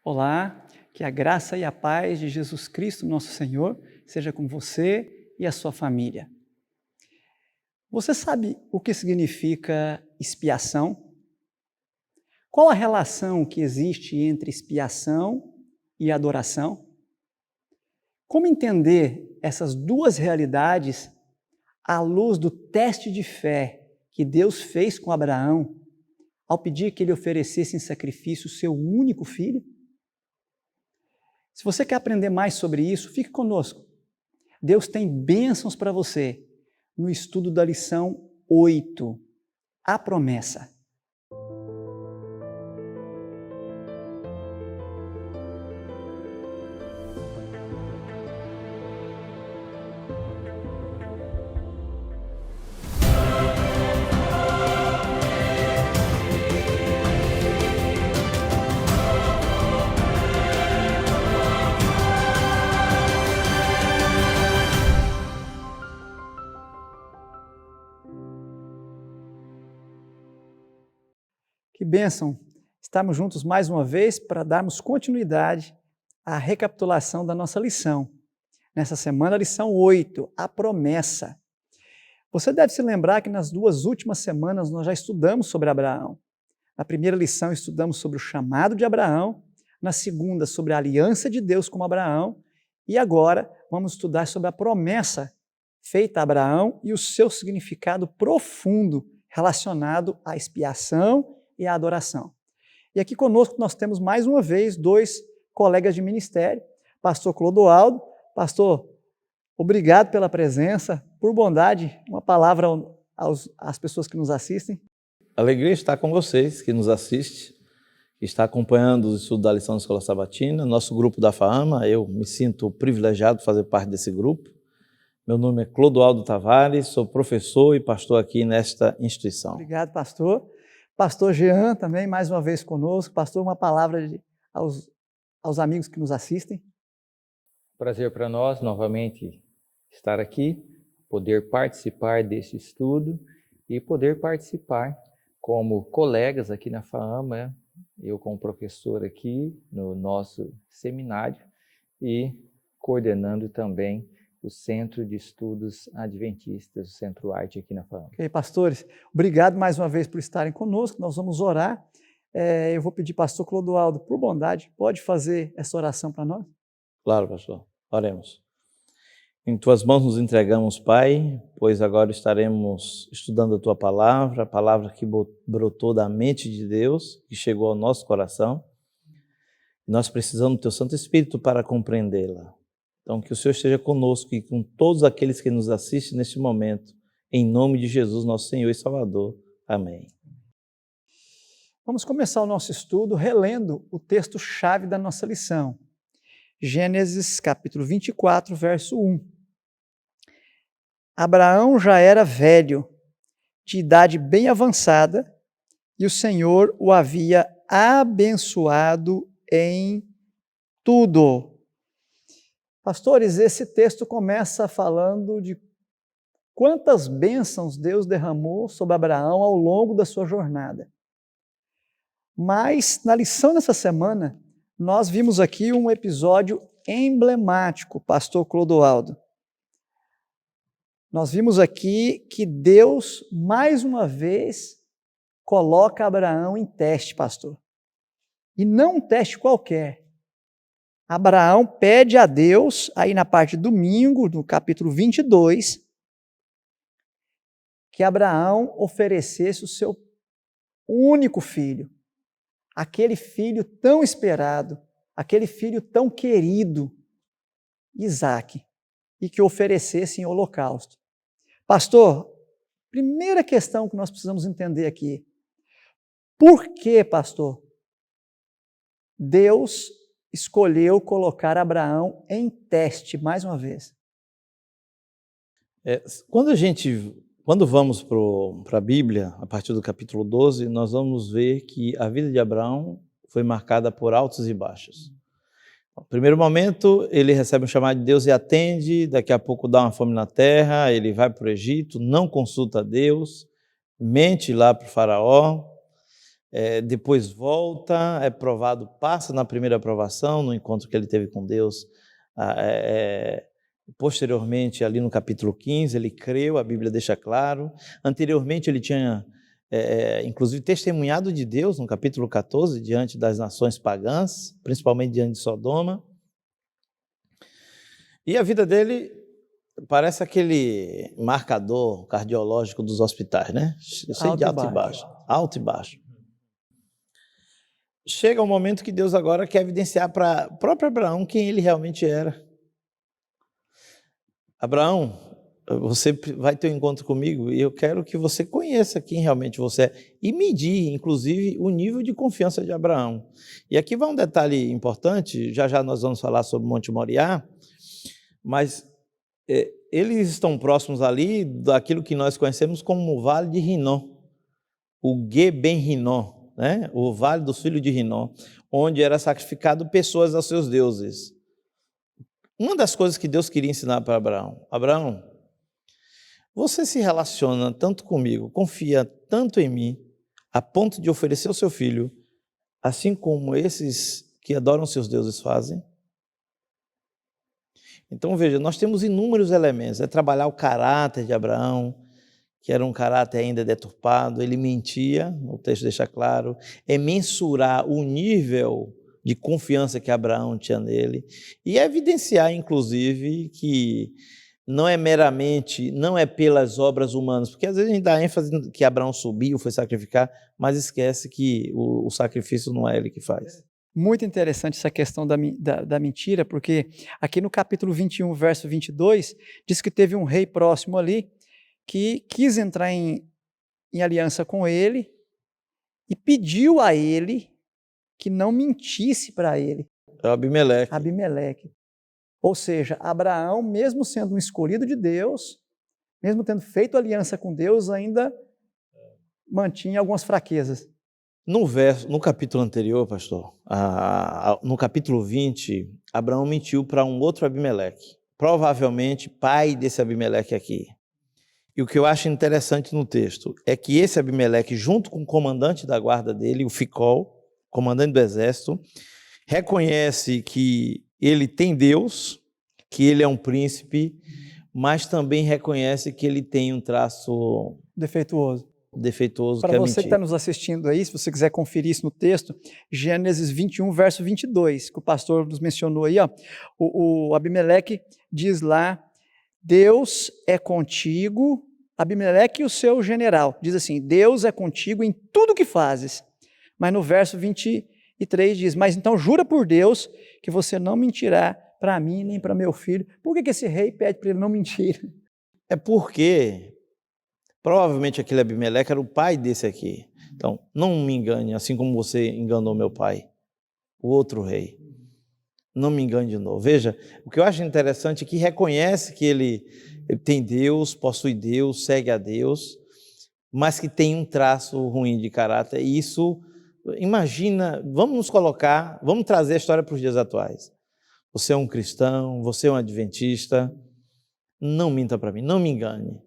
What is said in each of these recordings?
Olá, que a graça e a paz de Jesus Cristo, nosso Senhor, seja com você e a sua família. Você sabe o que significa expiação? Qual a relação que existe entre expiação e adoração? Como entender essas duas realidades à luz do teste de fé que Deus fez com Abraão ao pedir que ele oferecesse em sacrifício o seu único filho? Se você quer aprender mais sobre isso, fique conosco. Deus tem bênçãos para você no estudo da lição 8, a promessa. Que bênção estarmos juntos mais uma vez para darmos continuidade à recapitulação da nossa lição. Nessa semana, a lição 8, a promessa. Você deve se lembrar que nas duas últimas semanas nós já estudamos sobre Abraão. Na primeira lição estudamos sobre o chamado de Abraão, na segunda sobre a aliança de Deus com Abraão, e agora vamos estudar sobre a promessa feita a Abraão e o seu significado profundo relacionado à expiação e a adoração. E aqui conosco nós temos mais uma vez dois colegas de ministério, pastor Clodoaldo. Pastor, obrigado pela presença, por bondade, uma palavra às pessoas que nos assistem. Alegria estar com vocês que nos assiste, que está acompanhando os estudos da lição da Escola Sabatina, nosso grupo da FAAMA. Eu me sinto privilegiado de fazer parte desse grupo. Meu nome é Clodoaldo Tavares, sou professor e pastor aqui nesta instituição. Obrigado, pastor. Pastor Jean também, mais uma vez conosco. Pastor, uma palavra aos amigos que nos assistem. Prazer para nós, novamente, estar aqui, poder participar desse estudo e poder participar como colegas aqui na FAAMA, eu como professor aqui no nosso seminário e coordenando também o Centro de Estudos Adventistas, o Centro Arte aqui na FAAMA. Ok, pastores, obrigado mais uma vez por estarem conosco, nós vamos orar. Eu vou pedir, pastor Clodoaldo, por bondade, pode fazer essa oração para nós? Claro, pastor. Oremos. Em tuas mãos nos entregamos, Pai, pois agora estaremos estudando a tua palavra, a palavra que brotou da mente de Deus, que chegou ao nosso coração. Nós precisamos do teu Santo Espírito para compreendê-la. Então, que o Senhor esteja conosco e com todos aqueles que nos assistem neste momento, em nome de Jesus, nosso Senhor e Salvador. Amém. Vamos começar o nosso estudo relendo o texto-chave da nossa lição. Gênesis capítulo 24, verso 1. Abraão já era velho, de idade bem avançada, e o Senhor o havia abençoado em tudo. Pastores, esse texto começa falando de quantas bênçãos Deus derramou sobre Abraão ao longo da sua jornada. Mas, na lição dessa semana, nós vimos aqui um episódio emblemático, pastor Clodoaldo. Nós vimos aqui que Deus, mais uma vez, coloca Abraão em teste, pastor. E não um teste qualquer. Abraão pede a Deus, aí na parte de domingo, no capítulo 22, que Abraão oferecesse o seu único filho, aquele filho tão esperado, aquele filho tão querido, Isaque, e que oferecesse em holocausto. Pastor, primeira questão que nós precisamos entender aqui, por que, pastor, Deus escolheu colocar Abraão em teste mais uma vez? Quando vamos para a Bíblia, a partir do capítulo 12, nós vamos ver que a vida de Abraão foi marcada por altos e baixos. No primeiro momento, ele recebe um chamado de Deus e atende, daqui a pouco dá uma fome na terra, ele vai para o Egito, não consulta a Deus, mente lá para o faraó, depois volta, é provado, passa na primeira aprovação, no encontro que ele teve com Deus. Posteriormente, ali no capítulo 15, ele creu, a Bíblia deixa claro. Anteriormente, ele tinha, inclusive, testemunhado de Deus, no capítulo 14, diante das nações pagãs, principalmente diante de Sodoma. E a vida dele parece aquele marcador cardiológico dos hospitais, né? Cheio de alto e baixo. Alto e baixo. Chega um momento que Deus agora quer evidenciar para o próprio Abraão quem ele realmente era. Abraão, você vai ter um encontro comigo e eu quero que você conheça quem realmente você é e medir, inclusive, o nível de confiança de Abraão. E aqui vai um detalhe importante, já já nós vamos falar sobre Monte Moriá, mas eles estão próximos ali daquilo que nós conhecemos como o Vale de Rinom, o Ge-Ben-Rinom, né? O Vale dos Filhos de Rinom, onde era sacrificado pessoas aos seus deuses. Uma das coisas que Deus queria ensinar para Abraão: Abraão, você se relaciona tanto comigo, confia tanto em mim, a ponto de oferecer o seu filho, assim como esses que adoram seus deuses fazem? Então veja, nós temos inúmeros elementos, trabalhar o caráter de Abraão, que era um caráter ainda deturpado, ele mentia, o texto deixa claro, mensurar o nível de confiança que Abraão tinha nele, e evidenciar, inclusive, que não é meramente, não é pelas obras humanas, porque às vezes a gente dá ênfase que Abraão subiu, foi sacrificar, mas esquece que o sacrifício não é ele que faz. Muito interessante essa questão da mentira, porque aqui no capítulo 21, verso 22, diz que teve um rei próximo ali que quis entrar em aliança com ele e pediu a ele que não mentisse para ele. Abimeleque. Ou seja, Abraão, mesmo sendo um escolhido de Deus, mesmo tendo feito aliança com Deus, ainda mantinha algumas fraquezas. No capítulo anterior, pastor, no capítulo 20, Abraão mentiu para um outro Abimeleque, provavelmente pai desse Abimeleque aqui. E o que eu acho interessante no texto é que esse Abimeleque, junto com o comandante da guarda dele, o Ficol, comandante do exército, reconhece que ele tem Deus, que ele é um príncipe, mas também reconhece que ele tem um traço defeituoso, Para você que está nos assistindo aí, se você quiser conferir isso no texto, Gênesis 21, verso 22, que o pastor nos mencionou aí, ó, o Abimeleque diz lá: Deus é contigo, Abimeleque e o seu general, diz assim: Deus é contigo em tudo que fazes. Mas no verso 23 diz: mas então jura por Deus que você não mentirá para mim nem para meu filho. Por que esse rei pede para ele não mentir? É porque provavelmente aquele Abimeleque era o pai desse aqui. Então, não me engane, assim como você enganou meu pai, o outro rei. Não me engane de novo. Veja, o que eu acho interessante é que reconhece que ele tem Deus, possui Deus, segue a Deus, mas que tem um traço ruim de caráter. E isso, imagina, vamos trazer a história para os dias atuais. Você é um cristão, você é um adventista, não minta para mim, não me engane.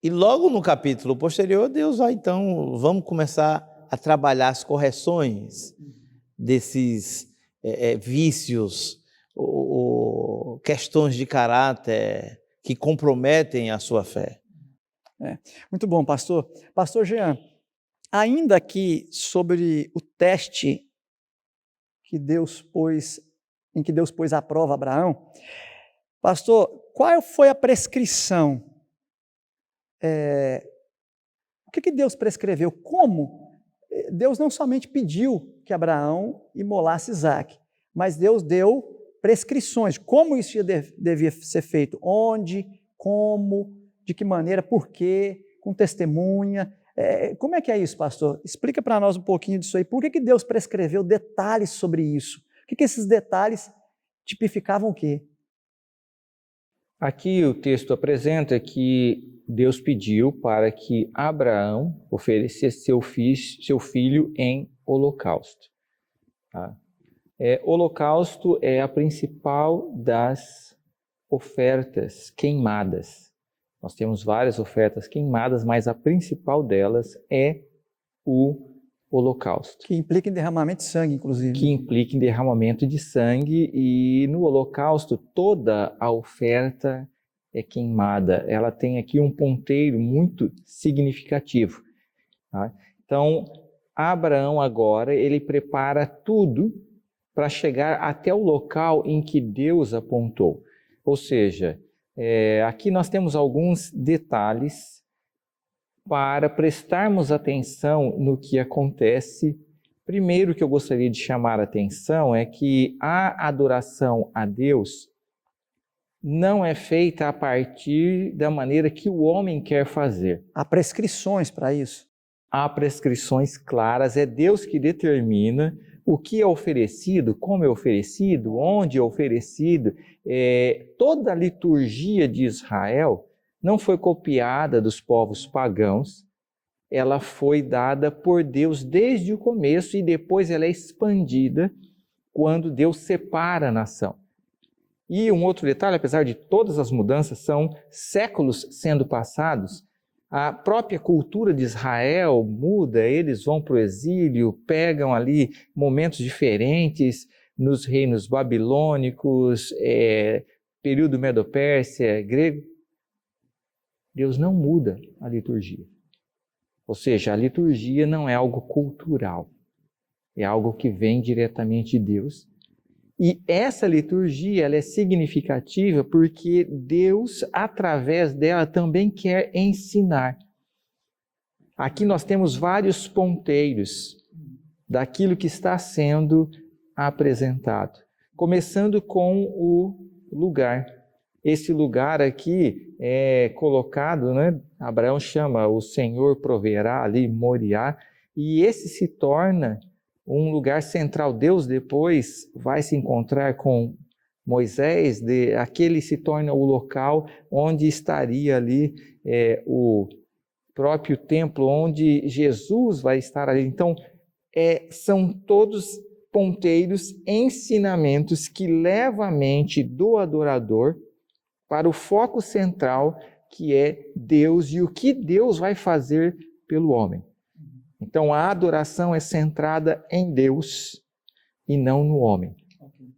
E logo no capítulo posterior, Deus vai então, vamos começar a trabalhar as correções desses vícios, ou questões de caráter que comprometem a sua fé. Muito bom, pastor. Pastor Jean, ainda aqui sobre o teste em que Deus pôs à prova Abraão, pastor, qual foi a prescrição? O que Deus prescreveu? Como? Deus não somente pediu que Abraão imolasse Isaque, mas Deus deu prescrições, como isso devia ser feito, onde, como, de que maneira, por quê, com testemunha. Como é que é isso, pastor? Explica para nós um pouquinho disso aí. Por que Deus prescreveu detalhes sobre isso? O que esses detalhes tipificavam o quê? Aqui o texto apresenta que Deus pediu para que Abraão oferecesse seu filho em holocausto. Tá? Holocausto é a principal das ofertas queimadas. Nós temos várias ofertas queimadas, mas a principal delas é o holocausto. Que implica em derramamento de sangue, inclusive. Que implica em derramamento de sangue, e no holocausto toda a oferta é queimada. Ela tem aqui um ponteiro muito significativo. Tá? Então, Abraão agora, ele prepara tudo para chegar até o local em que Deus apontou. Ou seja, aqui nós temos alguns detalhes para prestarmos atenção no que acontece. Primeiro que eu gostaria de chamar a atenção é que a adoração a Deus não é feita a partir da maneira que o homem quer fazer. Há prescrições para isso. Há prescrições claras, é Deus que determina o que é oferecido, como é oferecido, onde é oferecido. Toda a liturgia de Israel não foi copiada dos povos pagãos, ela foi dada por Deus desde o começo e depois ela é expandida quando Deus separa a nação. E um outro detalhe, apesar de todas as mudanças, são séculos sendo passados, a própria cultura de Israel muda, eles vão para o exílio, pegam ali momentos diferentes nos reinos babilônicos, período Medo-Pérsia, grego. Deus não muda a liturgia. Ou seja, a liturgia não é algo cultural, é algo que vem diretamente de Deus. E essa liturgia ela é significativa porque Deus, através dela, também quer ensinar. Aqui nós temos vários ponteiros daquilo que está sendo apresentado. Começando com o lugar. Esse lugar aqui é colocado, né? Abraão chama o Senhor proverá ali, Moriá, e esse se torna um lugar central. Deus depois vai se encontrar com Moisés, aquele se torna o local onde estaria ali o próprio templo, onde Jesus vai estar ali. Então, são todos ponteiros, ensinamentos que levam a mente do adorador para o foco central, que é Deus e o que Deus vai fazer pelo homem. Então, a adoração é centrada em Deus e não no homem.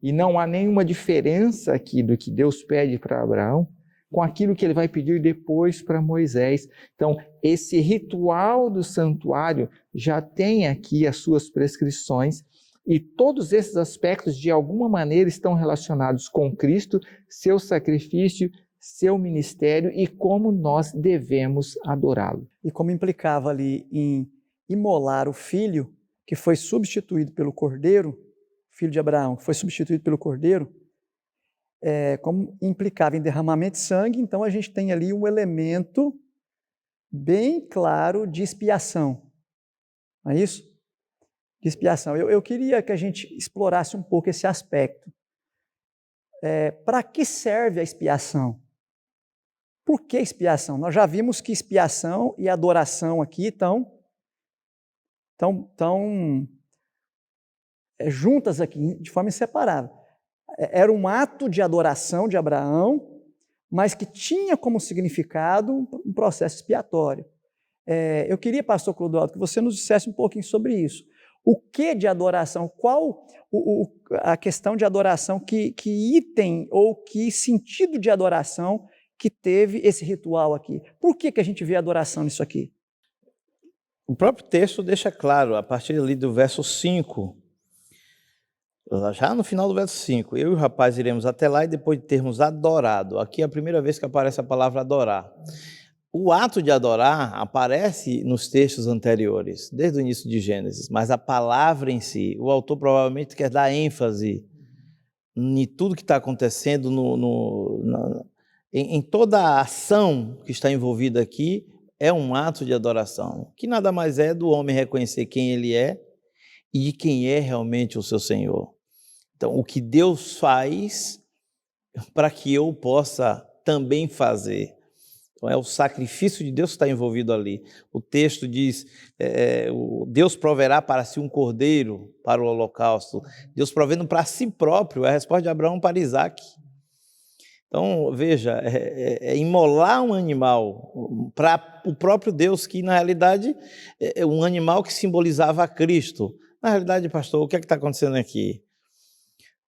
E não há nenhuma diferença aqui do que Deus pede para Abraão com aquilo que ele vai pedir depois para Moisés. Então, esse ritual do santuário já tem aqui as suas prescrições e todos esses aspectos, de alguma maneira, estão relacionados com Cristo, seu sacrifício, seu ministério e como nós devemos adorá-lo. E como implicava ali em imolar o filho que foi substituído pelo cordeiro, filho de Abraão, que foi substituído pelo cordeiro, como implicava em derramamento de sangue, então a gente tem ali um elemento bem claro de expiação. Não é isso? De expiação. Eu queria que a gente explorasse um pouco esse aspecto. Para que serve a expiação? Por que expiação? Nós já vimos que expiação e adoração aqui estão juntas aqui, de forma inseparável. Era um ato de adoração de Abraão, mas que tinha como significado um processo expiatório. Eu queria, pastor Clodoaldo, que você nos dissesse um pouquinho sobre isso. O que de adoração? Qual a questão de adoração? Que item ou que sentido de adoração que teve esse ritual aqui? Por que a gente vê adoração nisso aqui? O próprio texto deixa claro, a partir ali do verso 5, já no final do verso 5, eu e o rapaz iremos até lá e depois de termos adorado, aqui é a primeira vez que aparece a palavra adorar. O ato de adorar aparece nos textos anteriores, desde o início de Gênesis, mas a palavra em si, o autor provavelmente quer dar ênfase em tudo que está acontecendo, em toda a ação que está envolvida aqui, é um ato de adoração, que nada mais é do homem reconhecer quem ele é e de quem é realmente o seu Senhor. Então, o que Deus faz para que eu possa também fazer. Então, é o sacrifício de Deus que está envolvido ali. O texto diz, Deus proverá para si um cordeiro para o holocausto. Deus provendo para si próprio, é a resposta de Abraão para Isaac. Então, veja, é imolar um animal para o próprio Deus, que na realidade é um animal que simbolizava a Cristo. Na realidade, pastor, o que é que está acontecendo aqui?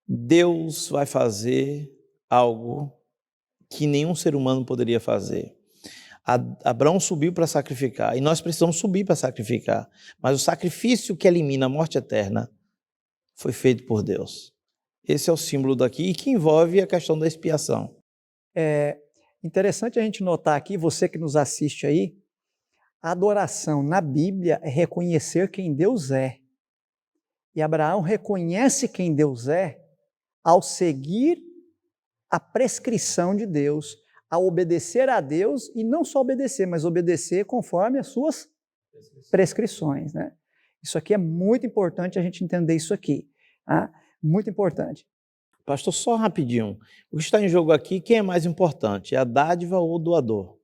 Deus vai fazer algo que nenhum ser humano poderia fazer. Abraão subiu para sacrificar, e nós precisamos subir para sacrificar, mas o sacrifício que elimina a morte eterna foi feito por Deus. Esse é o símbolo daqui, e que envolve a questão da expiação. É interessante a gente notar aqui, você que nos assiste aí, a adoração na Bíblia é reconhecer quem Deus é. E Abraão reconhece quem Deus é ao seguir a prescrição de Deus, ao obedecer a Deus, e não só obedecer, mas obedecer conforme as suas prescrições, né? Isso aqui é muito importante a gente entender isso aqui, tá? Muito importante. Pastor, só rapidinho, o que está em jogo aqui, quem é mais importante? É a dádiva ou o doador?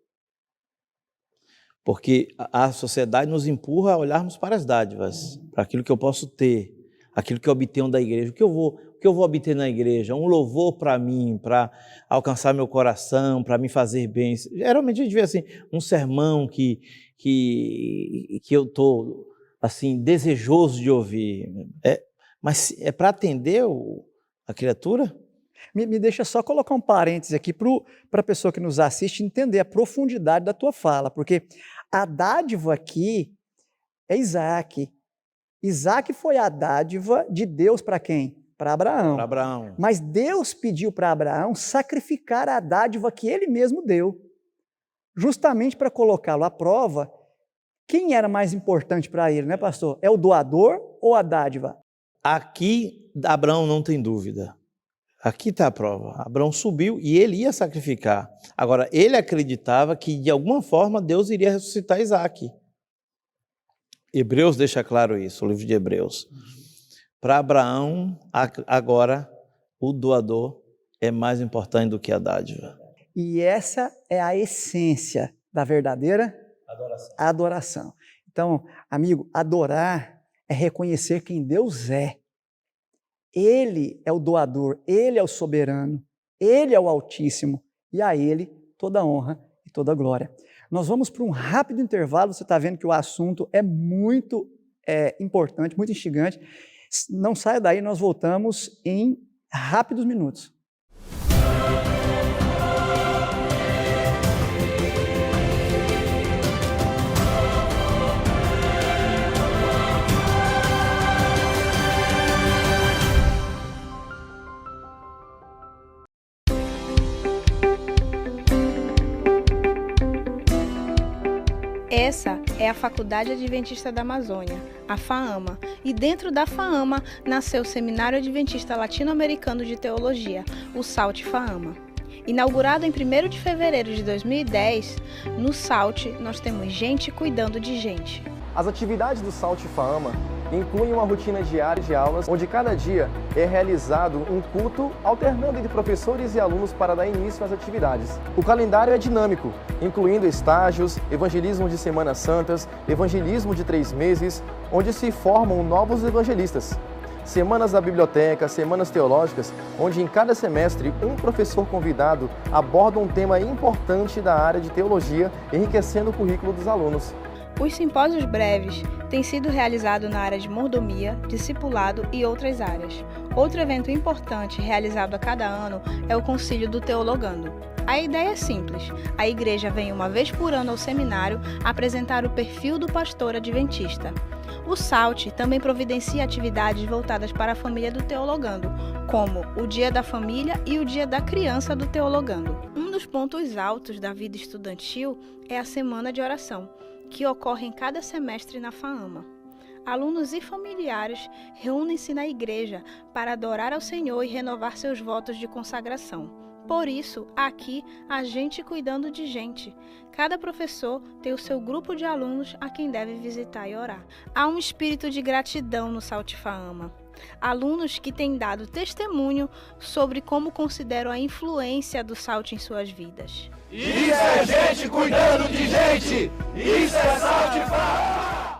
Porque a sociedade nos empurra a olharmos para as dádivas, para aquilo que eu posso ter, aquilo que eu obtenho da igreja. O que eu vou obter na igreja? Um louvor para mim, para alcançar meu coração, para me fazer bem. Geralmente a gente vê assim, um sermão que eu estou assim, desejoso de ouvir. Mas é para atender a criatura? Me deixa só colocar um parêntese aqui para a pessoa que nos assiste entender a profundidade da tua fala, porque a dádiva aqui é Isaac. Isaac foi a dádiva de Deus para quem? Para Abraão. Para Abraão. Mas Deus pediu para Abraão sacrificar a dádiva que ele mesmo deu, justamente para colocá-lo à prova. Quem era mais importante para ele, né, pastor? É o doador ou a dádiva? Aqui, Abraão não tem dúvida. Aqui está a prova. Abraão subiu e ele ia sacrificar. Agora, ele acreditava que, de alguma forma, Deus iria ressuscitar Isaac. Hebreus deixa claro isso, o livro de Hebreus. Para Abraão, agora, o doador é mais importante do que a dádiva. E essa é a essência da verdadeira adoração. Então, amigo, adorar é reconhecer quem Deus é. Ele é o doador, Ele é o soberano, Ele é o Altíssimo, e a Ele toda honra e toda glória. Nós vamos para um rápido intervalo, você está vendo que o assunto é muito importante, muito instigante. Não saia daí, nós voltamos em rápidos minutos. Essa é a Faculdade Adventista da Amazônia, a FAAMA, e dentro da FAAMA nasceu o Seminário Adventista Latino-Americano de Teologia, o SALT FAAMA. Inaugurado em 1º de fevereiro de 2010, no SALT nós temos gente cuidando de gente. As atividades do SALT FAAMA incluem uma rotina diária de aulas, onde cada dia é realizado um culto alternando entre professores e alunos para dar início às atividades. O calendário é dinâmico, incluindo estágios, evangelismo de Semanas Santas, evangelismo de 3 meses, onde se formam novos evangelistas. Semanas da biblioteca, semanas teológicas, onde em cada semestre um professor convidado aborda um tema importante da área de teologia, enriquecendo o currículo dos alunos. Os simpósios breves têm sido realizados na área de mordomia, discipulado e outras áreas. Outro evento importante realizado a cada ano é o Concílio do Teologando. A ideia é simples. A igreja vem uma vez por ano ao seminário apresentar o perfil do pastor adventista. O SALT também providencia atividades voltadas para a família do Teologando, como o Dia da Família e o Dia da Criança do Teologando. Um dos pontos altos da vida estudantil é a Semana de Oração, que ocorre em cada semestre na FAAMA. Alunos e familiares reúnem-se na igreja para adorar ao Senhor e renovar seus votos de consagração. Por isso, aqui, a gente cuidando de gente. Cada professor tem o seu grupo de alunos a quem deve visitar e orar. Há um espírito de gratidão no SALT FAAMA. Alunos que têm dado testemunho sobre como consideram a influência do SALT em suas vidas. Isso é gente cuidando de gente! Isso é SALT FAAMA!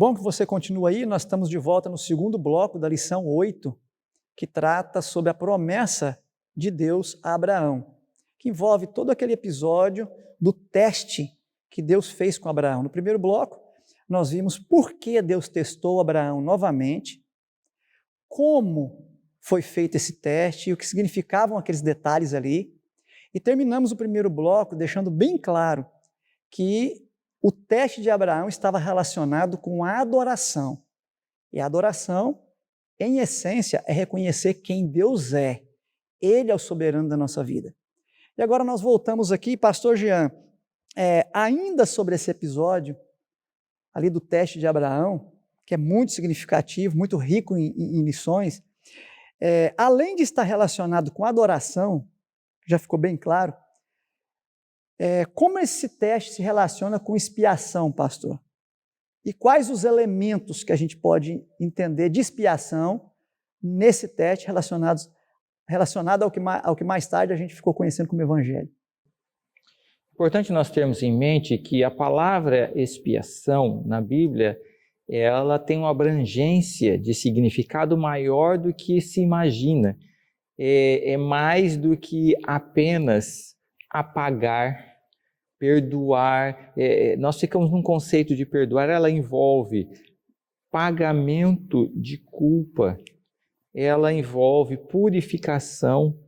bom que você continua aí. Nós estamos de volta no segundo bloco da lição 8, que trata sobre a promessa de Deus a Abraão, que envolve todo aquele episódio do teste que Deus fez com Abraão. No primeiro bloco, nós vimos por que Deus testou Abraão novamente, como foi feito esse teste e o que significavam aqueles detalhes ali. E terminamos o primeiro bloco deixando bem claro que o teste de Abraão estava relacionado com a adoração. E a adoração, em essência, é reconhecer quem Deus é. Ele é o soberano da nossa vida. E agora nós voltamos aqui, pastor Jean, ainda sobre esse episódio ali do teste de Abraão, que é muito significativo, muito rico em lições, além de estar relacionado com a adoração, já ficou bem claro, como esse teste se relaciona com expiação, pastor? E quais os elementos que a gente pode entender de expiação nesse teste relacionado ao que mais tarde a gente ficou conhecendo como Evangelho? Importante nós termos em mente que a palavra expiação na Bíblia, ela tem uma abrangência de significado maior do que se imagina. É mais do que apenas apagar, perdoar. Nós ficamos num conceito de perdoar, ela envolve pagamento de culpa, ela envolve purificação,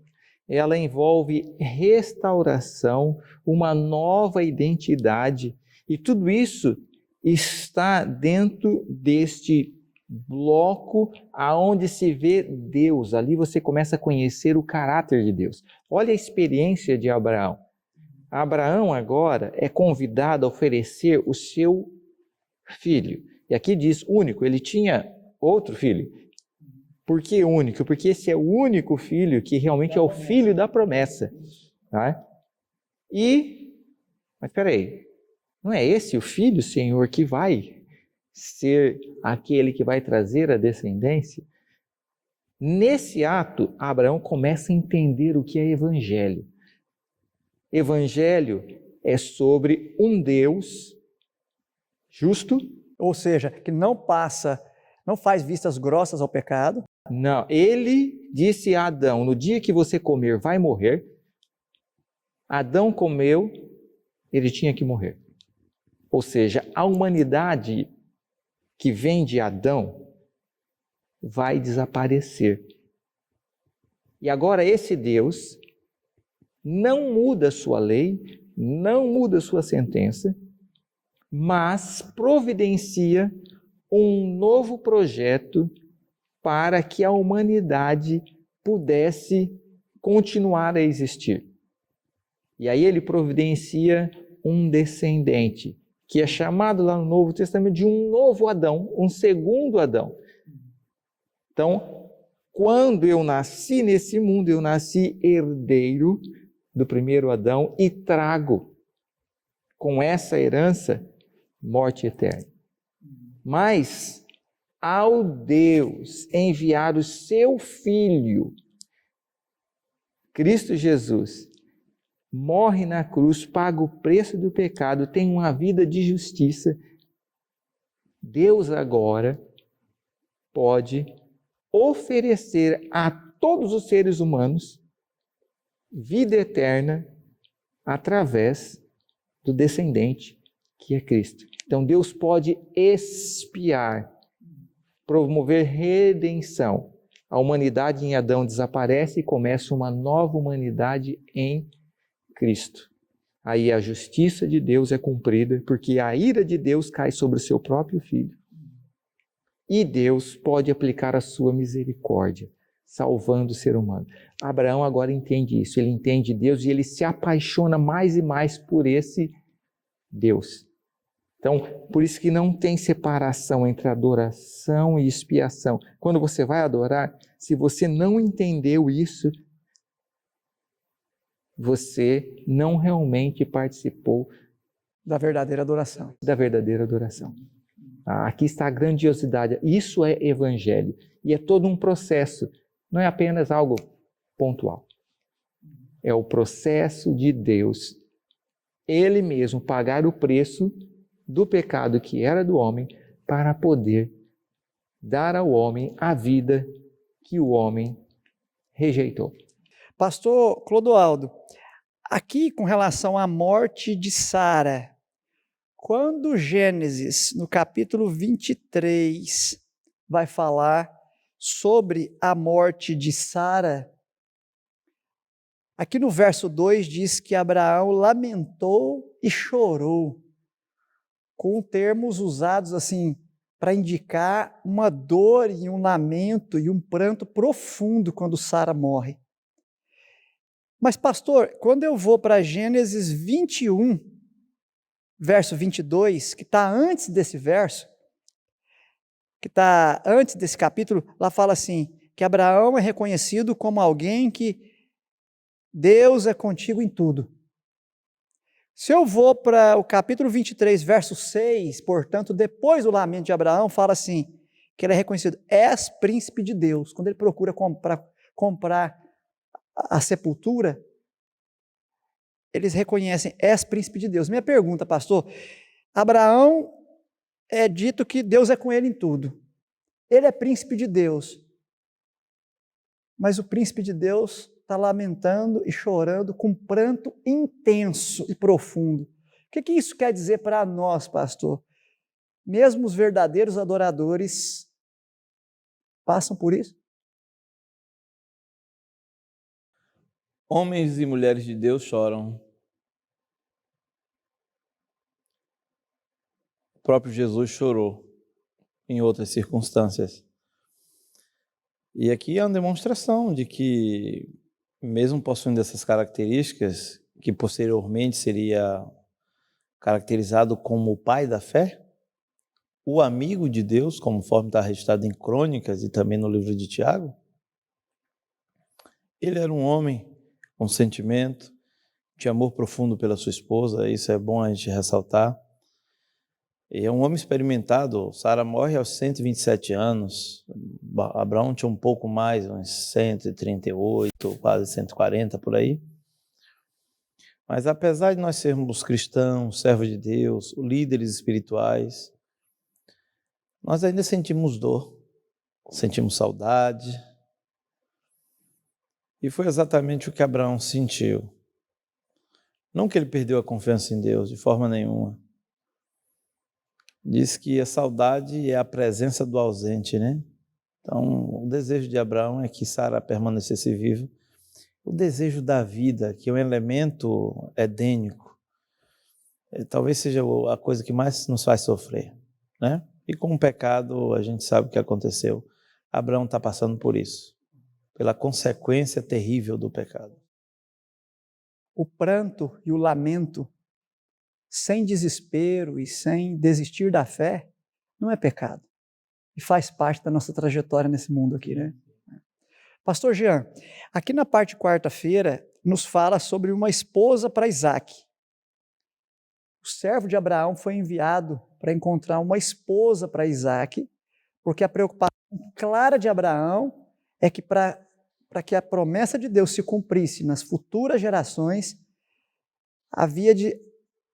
ela envolve restauração, uma nova identidade. E tudo isso está dentro deste bloco aonde se vê Deus. Ali você começa a conhecer o caráter de Deus. Olha a experiência de Abraão. Abraão agora é convidado a oferecer o seu filho. E aqui diz único, ele tinha outro filho. Por que único? Porque esse é o único filho que realmente é o filho da promessa. Tá? Mas espera aí, não é esse o filho, Senhor, que vai ser aquele que vai trazer a descendência? Nesse ato, Abraão começa a entender o que é evangelho. Evangelho é sobre um Deus justo. Ou seja, que não faz vistas grossas ao pecado. Não, ele disse a Adão, no dia que você comer, vai morrer. Adão comeu, ele tinha que morrer. Ou seja, a humanidade que vem de Adão vai desaparecer. E agora esse Deus não muda sua lei, não muda sua sentença, mas providencia um novo projeto para que a humanidade pudesse continuar a existir. E aí ele providencia um descendente, que é chamado lá no Novo Testamento de um novo Adão, um segundo Adão. Então, quando eu nasci nesse mundo, eu nasci herdeiro do primeiro Adão e trago com essa herança morte eterna. Mas, ao Deus enviar o seu Filho, Cristo Jesus, morre na cruz, paga o preço do pecado, tem uma vida de justiça, Deus agora pode oferecer a todos os seres humanos vida eterna através do descendente que é Cristo. Então Deus pode expiar, promover redenção. A humanidade em Adão desaparece e começa uma nova humanidade em Cristo. Aí a justiça de Deus é cumprida, porque a ira de Deus cai sobre o seu próprio Filho. E Deus pode aplicar a sua misericórdia, salvando o ser humano. Abraão agora entende isso, ele entende Deus e ele se apaixona mais e mais por esse Deus. Então, por isso que não tem separação entre adoração e expiação. Quando você vai adorar, se você não entendeu isso, você não realmente participou da verdadeira adoração. Aqui está a grandiosidade. Isso é evangelho. E é todo um processo. Não é apenas algo pontual. É o processo de Deus. Ele mesmo pagar o preço do pecado que era do homem, para poder dar ao homem a vida que o homem rejeitou. Pastor Clodoaldo, aqui com relação à morte de Sara, quando Gênesis, no capítulo 23, vai falar sobre a morte de Sara, aqui no verso 2 diz que Abraão lamentou e chorou, com termos usados assim para indicar uma dor e um lamento e um pranto profundo quando Sara morre. Mas pastor, quando eu vou para Gênesis 21, verso 22, que está antes desse verso, que está antes desse capítulo, lá fala assim, que Abraão é reconhecido como alguém que Deus é contigo em tudo. Se eu vou para o capítulo 23, verso 6, portanto, depois do lamento de Abraão, fala assim, que ele é reconhecido, és príncipe de Deus. Quando ele procura comprar a sepultura, eles reconhecem, és príncipe de Deus. Minha pergunta, pastor, Abraão é dito que Deus é com ele em tudo. Ele é príncipe de Deus. Mas o príncipe de Deus está lamentando e chorando com pranto intenso e profundo. O que isso quer dizer para nós, pastor? Mesmo os verdadeiros adoradores passam por isso? Homens e mulheres de Deus choram. O próprio Jesus chorou em outras circunstâncias. E aqui é uma demonstração de que, mesmo possuindo essas características, que posteriormente seria caracterizado como o pai da fé, o amigo de Deus, conforme está registrado em Crônicas e também no livro de Tiago, ele era um homem com sentimento, de amor profundo pela sua esposa, isso é bom a gente ressaltar. E é um homem experimentado. Sara morre aos 127 anos, Abraão tinha um pouco mais, uns 138, quase 140 por aí. Mas apesar de nós sermos cristãos, servos de Deus, líderes espirituais, nós ainda sentimos dor, sentimos saudade. E foi exatamente o que Abraão sentiu. Não que ele perdeu a confiança em Deus, de forma nenhuma. Diz que a saudade é a presença do ausente, né? Então, o desejo de Abraão é que Sara permanecesse viva. O desejo da vida, que é um elemento edênico, talvez seja a coisa que mais nos faz sofrer, né? E com o pecado, a gente sabe o que aconteceu. Abraão está passando por isso, pela consequência terrível do pecado. O pranto e o lamento, sem desespero e sem desistir da fé, não é pecado. E faz parte da nossa trajetória nesse mundo aqui, né? Pastor Jean, aqui na parte de quarta-feira, nos fala sobre uma esposa para Isaac. O servo de Abraão foi enviado para encontrar uma esposa para Isaac, porque a preocupação clara de Abraão é que para que a promessa de Deus se cumprisse nas futuras gerações,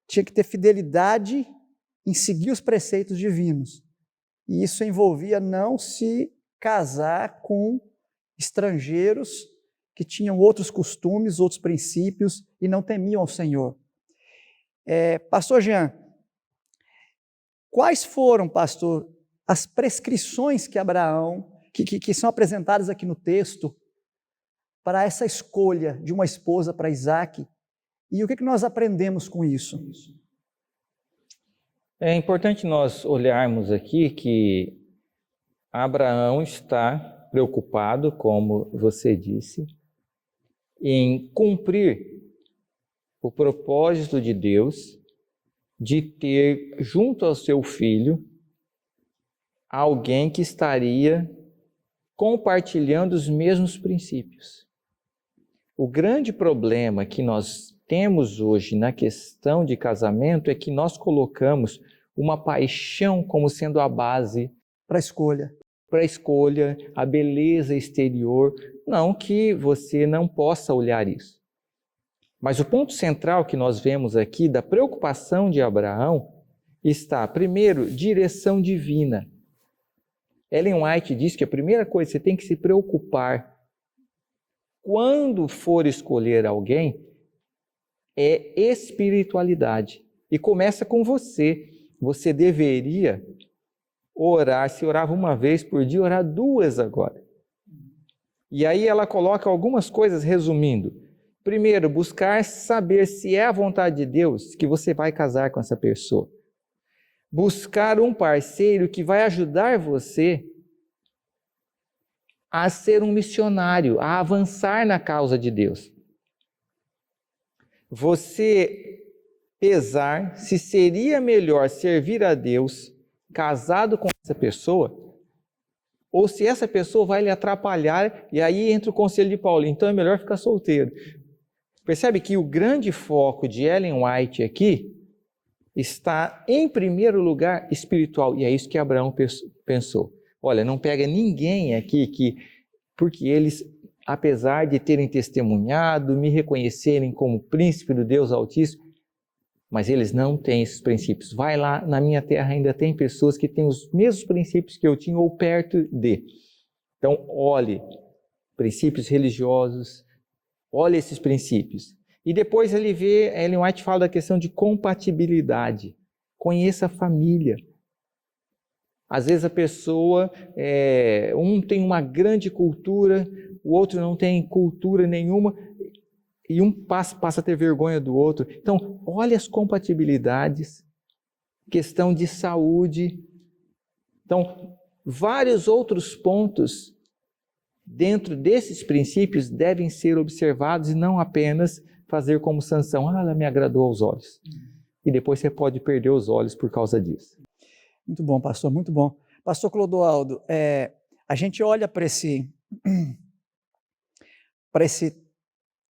tinha que ter fidelidade em seguir os preceitos divinos. E isso envolvia não se casar com estrangeiros que tinham outros costumes, outros princípios e não temiam ao Senhor. Pastor Jean, quais foram, pastor, as prescrições que Abraão, que são apresentadas aqui no texto, para essa escolha de uma esposa para Isaac? E o que nós aprendemos com isso? É importante nós olharmos aqui que Abraão está preocupado, como você disse, em cumprir o propósito de Deus de ter junto ao seu filho alguém que estaria compartilhando os mesmos princípios. O grande problema que nós temos hoje na questão de casamento é que nós colocamos uma paixão como sendo a base para a escolha. Para a escolha, a beleza exterior. Não que você não possa olhar isso. Mas o ponto central que nós vemos aqui da preocupação de Abraão está, primeiro, direção divina. Ellen White diz que a primeira coisa que você tem que se preocupar quando for escolher alguém é espiritualidade. E começa com você. Você deveria orar, se orava uma vez por dia, orar 2 agora. E aí ela coloca algumas coisas resumindo. Primeiro, buscar saber se é a vontade de Deus que você vai casar com essa pessoa. Buscar um parceiro que vai ajudar você a ser um missionário, a avançar na causa de Deus. Você pesar se seria melhor servir a Deus casado com essa pessoa, ou se essa pessoa vai lhe atrapalhar, e aí entra o conselho de Paulo, então é melhor ficar solteiro. Percebe que o grande foco de Ellen White aqui está, em primeiro lugar, espiritual, e é isso que Abraão pensou. Olha, não pega ninguém aqui porque eles, apesar de terem testemunhado, me reconhecerem como príncipe do Deus Altíssimo, mas eles não têm esses princípios. Vai lá, na minha terra ainda tem pessoas que têm os mesmos princípios que eu tinha ou perto de. Então, olhe, princípios religiosos, olhe esses princípios. E depois Ellen White fala da questão de compatibilidade. Conheça a família. Às vezes a pessoa, um tem uma grande cultura, o outro não tem cultura nenhuma, e um passa a ter vergonha do outro. Então, olha as compatibilidades, questão de saúde. Então, vários outros pontos dentro desses princípios devem ser observados e não apenas fazer como Sansão, ela me agradou aos olhos. E depois você pode perder os olhos por causa disso. Muito bom, pastor, muito bom. Pastor Clodoaldo, a gente olha para esse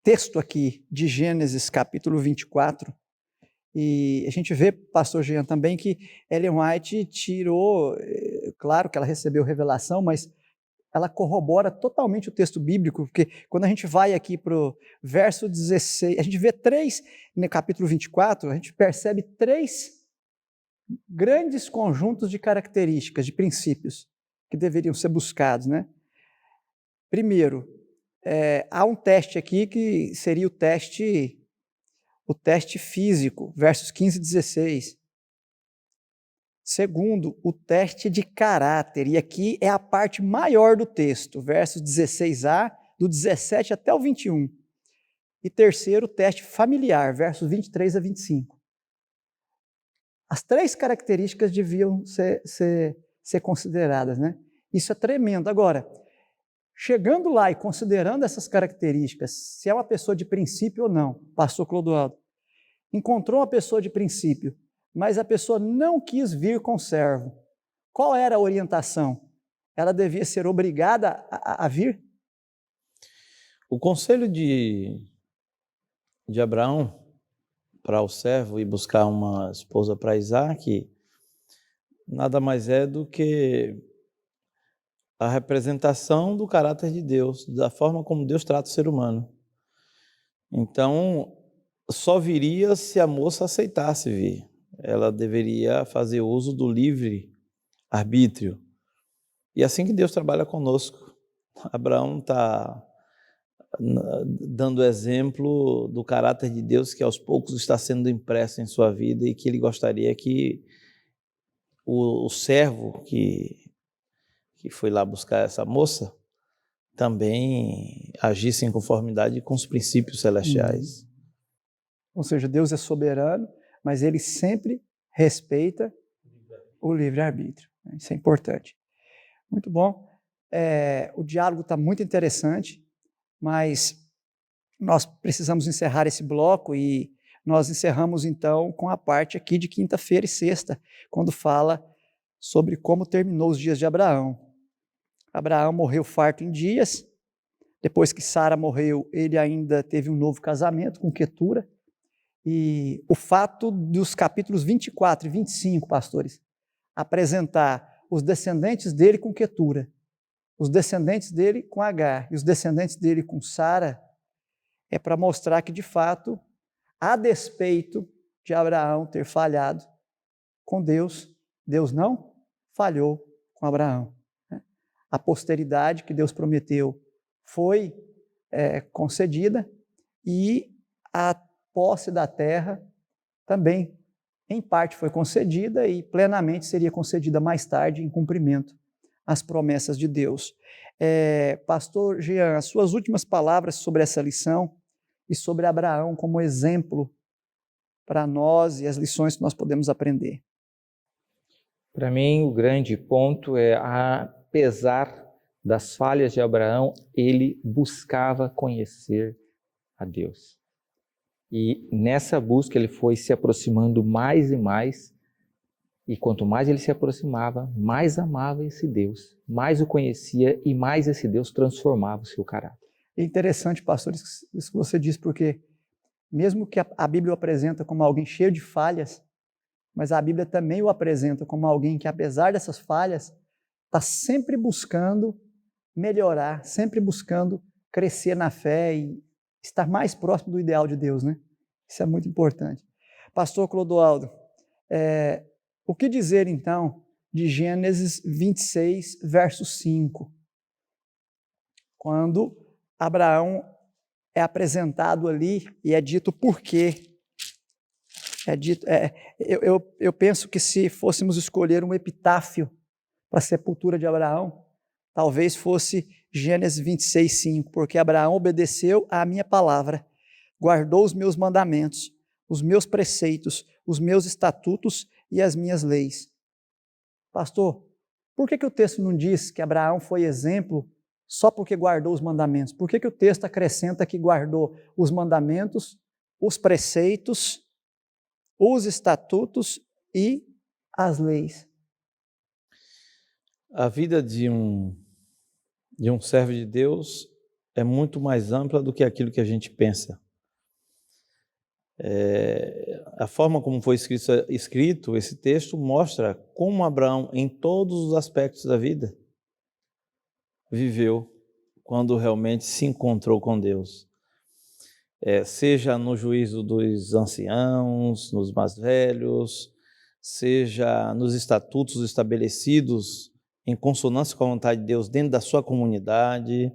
texto aqui de Gênesis capítulo 24 e a gente vê, pastor Jean, também que Ellen White tirou, claro que ela recebeu revelação, mas ela corrobora totalmente o texto bíblico, porque quando a gente vai aqui para o verso 16, a gente vê 3, no capítulo 24, a gente percebe 3 grandes conjuntos de características, de princípios que deveriam ser buscados, né? Primeiro, há um teste aqui que seria o teste físico, versos 15 e 16. Segundo, o teste de caráter, e aqui é a parte maior do texto, versos 16a, do 17 até o 21. E terceiro, o teste familiar, versos 23 a 25. As 3 características deviam ser consideradas, né? Isso é tremendo. Agora, chegando lá e considerando essas características, se é uma pessoa de princípio ou não, pastor Clodoaldo, encontrou uma pessoa de princípio, mas a pessoa não quis vir com servo. Qual era a orientação? Ela devia ser obrigada a vir? O conselho de Abraão para o servo e buscar uma esposa para Isaac nada mais é do que a representação do caráter de Deus, da forma como Deus trata o ser humano. Então, só viria se a moça aceitasse vir. Ela deveria fazer uso do livre arbítrio. E é assim que Deus trabalha conosco. Abraão está dando exemplo do caráter de Deus que aos poucos está sendo impresso em sua vida e que ele gostaria que o servo que foi lá buscar essa moça também agisse em conformidade com os princípios celestiais. Ou seja, Deus é soberano, mas ele sempre respeita o livre-arbítrio. Isso é importante. Muito bom. O diálogo está muito interessante, mas nós precisamos encerrar esse bloco e nós encerramos então com a parte aqui de quinta-feira e sexta, quando fala sobre como terminou os dias de Abraão. Abraão morreu farto em dias, depois que Sara morreu, ele ainda teve um novo casamento com Quetura, e o fato dos capítulos 24 e 25, pastores, apresentar os descendentes dele com Quetura, os descendentes dele com Agar e os descendentes dele com Sara, é para mostrar que, de fato, a despeito de Abraão ter falhado, com Deus, Deus não falhou com Abraão. A posteridade que Deus prometeu foi concedida e a posse da terra também, em parte, foi concedida e plenamente seria concedida mais tarde em cumprimento às promessas de Deus. Pastor Jean, as suas últimas palavras sobre essa lição e sobre Abraão como exemplo para nós e as lições que nós podemos aprender. Para mim, o grande ponto é, apesar das falhas de Abraão, ele buscava conhecer a Deus. E nessa busca ele foi se aproximando mais e mais, e quanto mais ele se aproximava, mais amava esse Deus, mais o conhecia e mais esse Deus transformava o seu caráter. É interessante, pastor, isso que você disse, porque mesmo que a Bíblia o apresenta como alguém cheio de falhas, mas a Bíblia também o apresenta como alguém que, apesar dessas falhas, está sempre buscando melhorar, sempre buscando crescer na fé e estar mais próximo do ideal de Deus, né? Isso é muito importante. Pastor Clodoaldo, o que dizer então de Gênesis 26, verso 5? Quando Abraão é apresentado ali e é dito por quê. Eu penso que se fôssemos escolher um epitáfio para a sepultura de Abraão, talvez fosse Gênesis 26, 5, porque Abraão obedeceu à minha palavra, guardou os meus mandamentos, os meus preceitos, os meus estatutos e as minhas leis. Pastor, por que o texto não diz que Abraão foi exemplo só porque guardou os mandamentos? Por que o texto acrescenta que guardou os mandamentos, os preceitos, os estatutos e as leis? A vida de um servo de Deus é muito mais ampla do que aquilo que a gente pensa. A forma como foi escrito esse texto mostra como Abraão, em todos os aspectos da vida, viveu quando realmente se encontrou com Deus. Seja no juízo dos anciãos, nos mais velhos, seja nos estatutos estabelecidos em consonância com a vontade de Deus dentro da sua comunidade,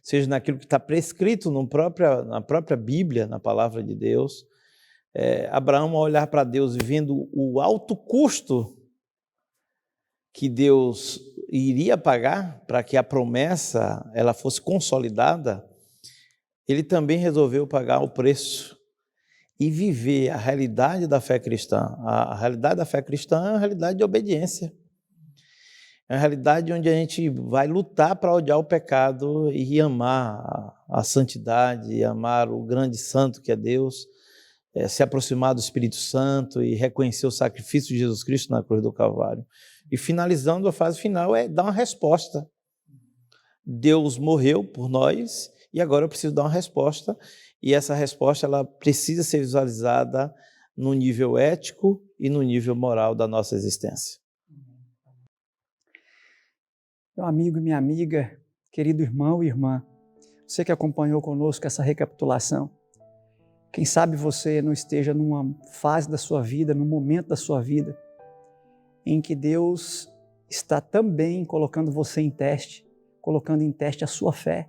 seja naquilo que está prescrito na própria Bíblia, na palavra de Deus. Abraão, ao olhar para Deus e vendo o alto custo que Deus iria pagar para que a promessa ela fosse consolidada, ele também resolveu pagar o preço e viver a realidade da fé cristã. A realidade da fé cristã é uma realidade de obediência. É uma realidade onde a gente vai lutar para odiar o pecado e amar a santidade, amar o grande santo que é Deus, se aproximar do Espírito Santo e reconhecer o sacrifício de Jesus Cristo na cruz do Calvário. E finalizando, a fase final é dar uma resposta. Deus morreu por nós e agora eu preciso dar uma resposta. E essa resposta ela precisa ser visualizada no nível ético e no nível moral da nossa existência. Meu amigo e minha amiga, querido irmão e irmã, você que acompanhou conosco essa recapitulação, quem sabe você não esteja numa fase da sua vida, num momento da sua vida, em que Deus está também colocando você em teste, colocando em teste a sua fé,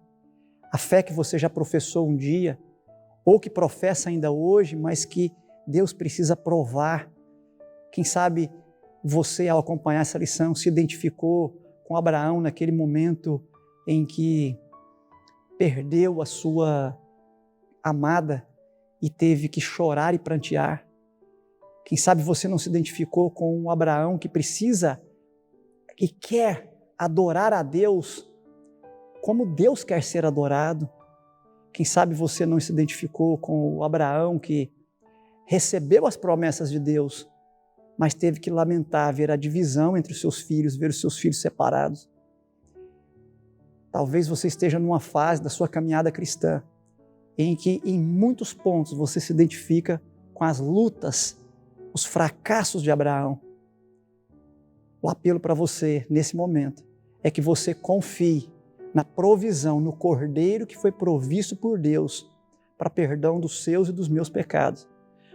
a fé que você já professou um dia, ou que professa ainda hoje, mas que Deus precisa provar. Quem sabe você, ao acompanhar essa lição, se identificou com Abraão naquele momento em que perdeu a sua amada e teve que chorar e prantear. Quem sabe você não se identificou com o Abraão que precisa e quer adorar a Deus como Deus quer ser adorado. Quem sabe você não se identificou com o Abraão que recebeu as promessas de Deus, mas teve que lamentar ver a divisão entre os seus filhos, ver os seus filhos separados. Talvez você esteja numa fase da sua caminhada cristã em que, em muitos pontos, você se identifica com as lutas, os fracassos de Abraão. O apelo para você, nesse momento, é que você confie na provisão, no Cordeiro que foi provisto por Deus para perdão dos seus e dos meus pecados,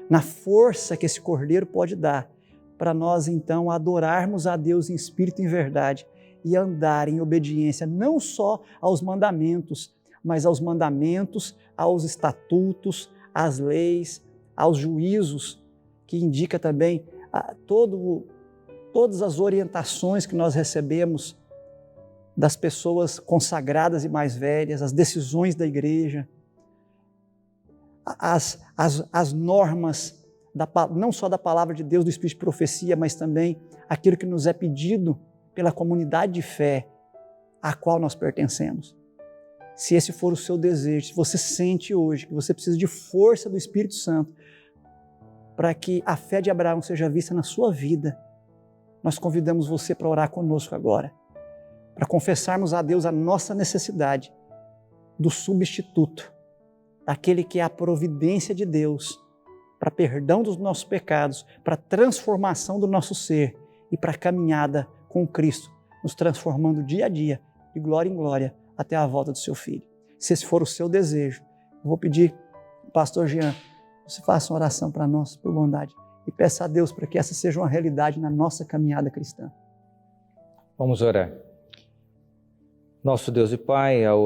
na força que esse Cordeiro pode dar para nós então adorarmos a Deus em espírito e em verdade e andar em obediência não só aos mandamentos, mas aos mandamentos, aos estatutos, às leis, aos juízos, que indica também todas as orientações que nós recebemos das pessoas consagradas e mais velhas, as decisões da igreja, as normas, não só da palavra de Deus, do Espírito de profecia, mas também aquilo que nos é pedido pela comunidade de fé à qual nós pertencemos. Se esse for o seu desejo, se você sente hoje que você precisa de força do Espírito Santo para que a fé de Abraão seja vista na sua vida, nós convidamos você para orar conosco agora, para confessarmos a Deus a nossa necessidade do substituto, daquele que é a providência de Deus para perdão dos nossos pecados, para transformação do nosso ser e para a caminhada com Cristo, nos transformando dia a dia, de glória em glória, até a volta do seu Filho. Se esse for o seu desejo, eu vou pedir ao pastor Jean, você faça uma oração para nós, por bondade, e peça a Deus para que essa seja uma realidade na nossa caminhada cristã. Vamos orar. Nosso Deus e Pai, ao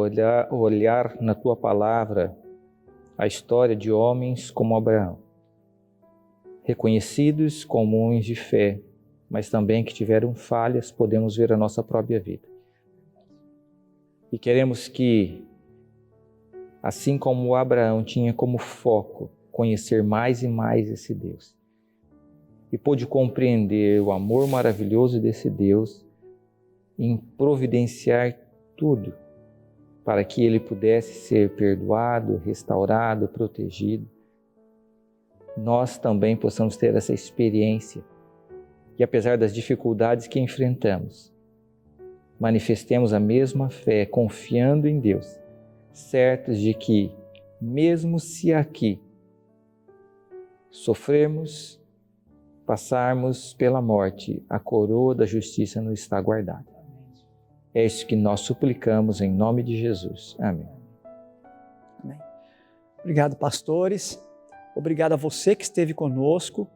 olhar na Tua Palavra a história de homens como Abraão, reconhecidos como homens de fé, mas também que tiveram falhas, podemos ver a nossa própria vida. E queremos que, assim como Abraão tinha como foco conhecer mais e mais esse Deus, e pôde compreender o amor maravilhoso desse Deus, em providenciar tudo para que ele pudesse ser perdoado, restaurado, protegido, nós também possamos ter essa experiência e, apesar das dificuldades que enfrentamos, manifestemos a mesma fé, confiando em Deus, certos de que, mesmo se aqui sofrermos, passarmos pela morte, a coroa da justiça nos está guardada. É isso que nós suplicamos em nome de Jesus. Amém. Amém. Obrigado, pastores. Obrigado a você que esteve conosco.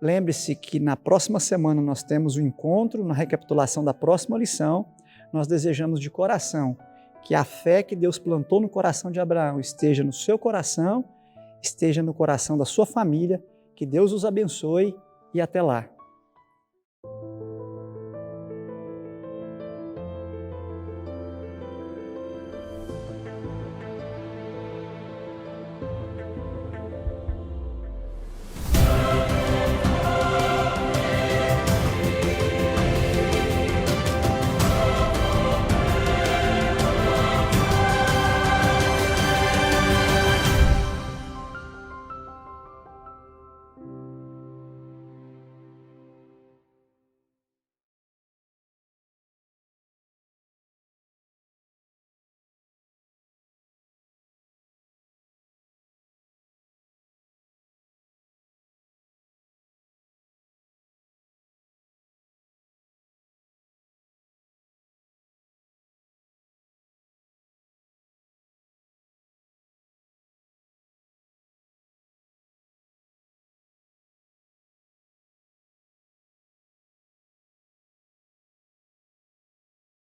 Lembre-se que na próxima semana nós temos o encontro, na recapitulação da próxima lição. Nós desejamos de coração que a fé que Deus plantou no coração de Abraão esteja no seu coração, esteja no coração da sua família. Que Deus os abençoe e até lá.